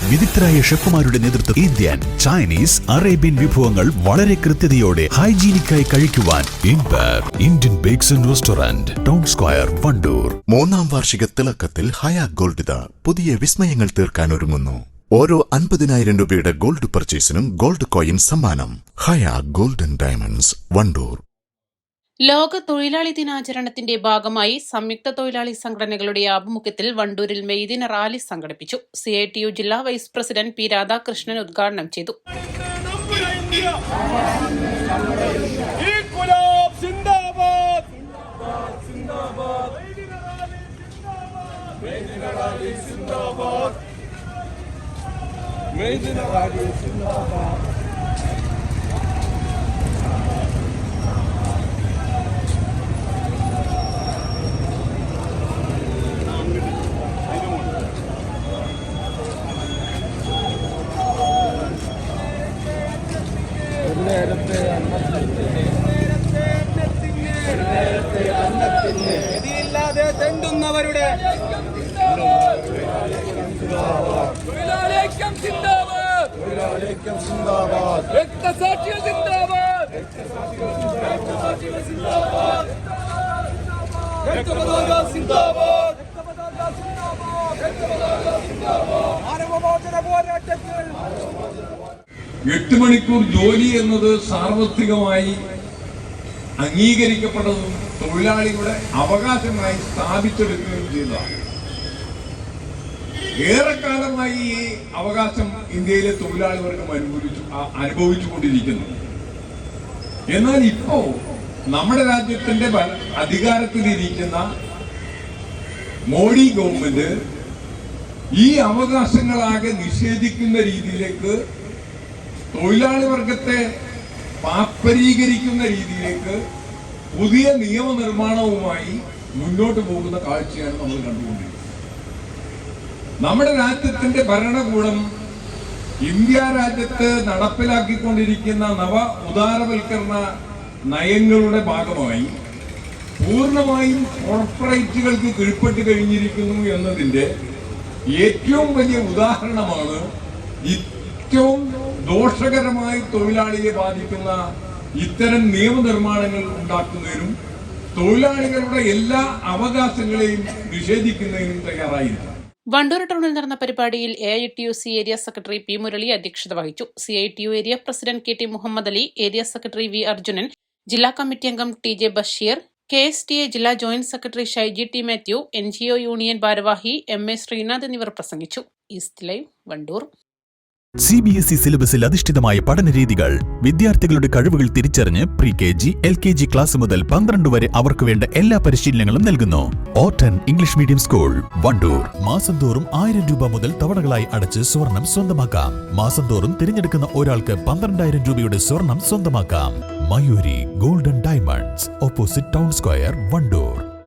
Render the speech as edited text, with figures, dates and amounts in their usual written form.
വിദഗ്ധരായ ഷെഫുമാരുടെ നേതൃത്വം Indian, Chinese, Arabian വിഭവങ്ങൾ വളരെ കൃത്യതയോടെ ഹൈജീനിക്കായി കഴിക്കുവാൻ Indian bakes and restaurant, town square, Wandoor. 3ാം വാർഷിക തിളക്കത്തിൽ ഹയ ഗോൾഡ് പുതിയ വിസ്മയങ്ങൾ തീർക്കാൻ ഒരുങ്ങുന്നു. ഓരോ 50,000 രൂപയുടെ ഗോൾഡ് പർച്ചേസിനും ഗോൾഡ് കോയിൻ സമ്മാനം. ഹയ ഗോൾഡൻ ഡയമണ്ട്സ്, വണ്ടൂർ. ലോക തൊഴിലാളി ദിനാചരണത്തിന്റെ ഭാഗമായി സംയുക്ത തൊഴിലാളി സംഘടനകളുടെ ആഭിമുഖ്യത്തിൽ വണ്ടൂരിൽ മെയ്ദിന റാലി സംഘടിപ്പിച്ചു. CITU ജില്ലാ വൈസ് പ്രസിഡന്റ് P. രാധാകൃഷ്ണൻ ഉദ്ഘാടനം ചെയ്തു. ഗതിയില്ലാതെ തെണ്ടുന്നവരുടെ തൊഴിലാളിക്യം സിന്ദാബാദ്, രക്തസാക്ഷികൾ സിന്ദാബാദ്, രക്തപതാക സിന്ദാബാദ്, മാനവമോചന പോരാട്ടത്തിൽ 8 മണിക്കൂർ ജോലി എന്നത് സാർവത്രികമായി അംഗീകരിക്കപ്പെട്ടതും തൊഴിലാളികളുടെ അവകാശമായി സ്ഥാപിച്ചെടുക്കുകയും ചെയ്തതാണ്. ഏറെക്കാലമായി ഈ അവകാശം ഇന്ത്യയിലെ തൊഴിലാളി വർഗം അനുഭവിച്ചുകൊണ്ടിരിക്കുന്നു. എന്നാൽ ഇപ്പോ നമ്മുടെ രാജ്യത്തിന്റെ അധികാരത്തിലിരിക്കുന്ന മോഡി ഗവൺമെന്റ് ഈ അവകാശങ്ങളാകെ നിഷേധിക്കുന്ന രീതിയിലേക്ക്, തൊഴിലാളി വർഗത്തെ പാപ്പരീകരിക്കുന്ന രീതിയിലേക്ക് പുതിയ നിയമനിർമ്മാണവുമായി മുന്നോട്ട് പോകുന്ന കാഴ്ചയാണ് നമ്മൾ കണ്ടുകൊണ്ടിരിക്കുന്നത്. നമ്മുടെ രാജ്യത്തിന്റെ ഭരണകൂടം ഇന്ത്യ രാജ്യത്ത് നടപ്പിലാക്കിക്കൊണ്ടിരിക്കുന്ന നവ ഉദാരവൽക്കരണ നയങ്ങളുടെ ഭാഗമായി പൂർണ്ണമായും കോർപ്പറേറ്റുകൾക്ക് കീഴ്പ്പെട്ട് കഴിഞ്ഞിരിക്കുന്നു എന്നതിന്റെ ഏറ്റവും വലിയ ഉദാഹരണമാണ് ഏറ്റവും ദോഷകരമായി തൊഴിലാളിയെ ബാധിക്കുന്ന ഇത്തരം നിയമനിർമ്മാണങ്ങൾ ഉണ്ടാക്കുന്നതിനും തൊഴിലാളികളുടെ എല്ലാ അവകാശങ്ങളെയും നിഷേധിക്കുന്നതിനും തയ്യാറായിരിക്കും. വണ്ടൂർ ടൗണിൽ നടന്ന പരിപാടിയിൽ AITUC area secretary P. Murali അധ്യക്ഷത വഹിച്ചു. CITU area president KT Muhammad Ali, area secretary V. Arjunan, ജില്ലാ കമ്മിറ്റി അംഗം TJ ബഷീർ, KSTA ജില്ലാ joint secretary Shaiji T. Mathew, NGO union ഭാരവാഹി MA ശ്രീനാഥ് എന്നിവർ പ്രസംഗിച്ചു. East live, Wandoor. CBSE സിലബസിൽ അധിഷ്ഠിതമായ പഠനരീതികൾ. വിദ്യാർത്ഥികളുടെ കഴിവുകൾ തിരിച്ചറിഞ്ഞ് pre-KG, LKG ക്ലാസ് മുതൽ 12 വരെ അവർക്ക് വേണ്ട എല്ലാ പരിശീലനങ്ങളും നൽകുന്നു. Orton English medium school, Wandoor. മാസം തോറും 1000 രൂപ മുതൽ തവണകളായി അടച്ച് സ്വർണം സ്വന്തമാക്കാം. മാസം തോറും തിരഞ്ഞെടുക്കുന്ന ഒരാൾക്ക് 12,000 രൂപയുടെ സ്വർണം സ്വന്തമാക്കാം. Mayuri golden diamonds, opposite town square, Wandoor.